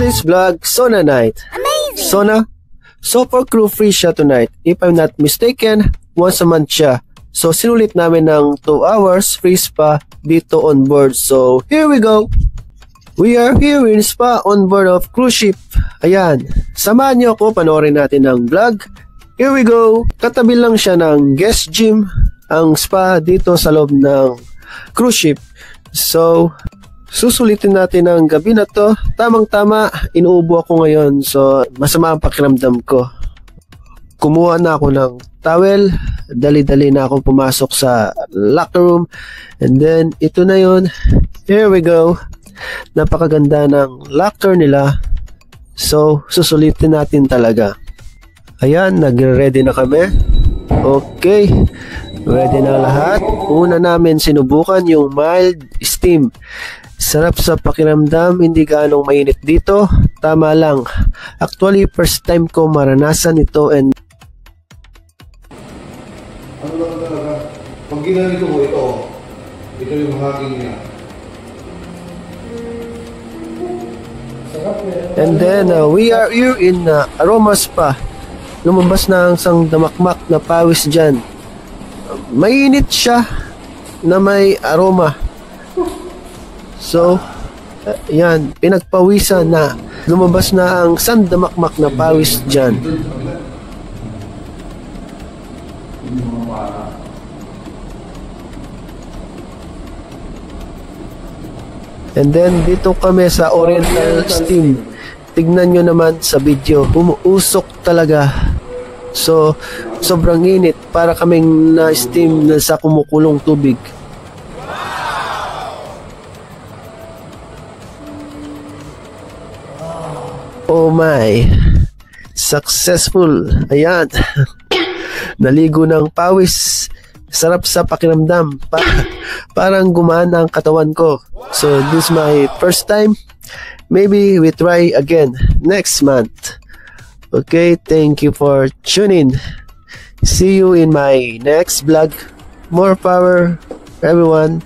today's vlog, Sauna Night. Amazing! Sauna? So for crew free siya tonight. If I'm not mistaken, once a month siya. So sinulit namin ng 2 hours free spa dito on board. So here we go. We are here in spa on board of cruise ship. Ayan, samahan niyo ako, panoorin natin ang vlog. Here we go. Katabi lang siya ng guest gym, ang spa dito sa loob ng cruise ship. So susulitin natin ang gabi na to. Tamang-tama, inuubo ako ngayon. So, masama ang pakiramdam ko. Kumuha na ako ng towel. Dali-dali na ako pumasok sa locker room. And then, ito na yun. Here we go. Napakaganda ng locker nila. So, susulitin natin talaga. Ayan, nagre-ready na kami. Okay. Ready na lahat. Una namin sinubukan yung mild steam. Sarap sa pakiramdam, hindi gaanong mainit dito. Tama lang. Actually, first time ko maranasan ito and ano lang talaga? Pag ginanito mo ito yung haging niya. and then we are here in Aroma Spa. Lumabas na ang isang damakmak na pawis dyan. Mainit siya na may aroma. So, yan, pinagpawisan na. Lumabas na ang sandamakmak na pawis dyan. And then, dito kami sa Oriental Steam. Tignan nyo naman sa video. Umuusok talaga. So, sobrang init. Para kaming na-steam na sa kumukulong tubig. Oh my, successful. Ayan. Naligo ng pawis. Sarap sa pakiramdam. Parang gumana ang katawan ko. So this is my first time. Maybe we try again next month. Okay, thank you for tuning. See you in my next vlog. More power, everyone.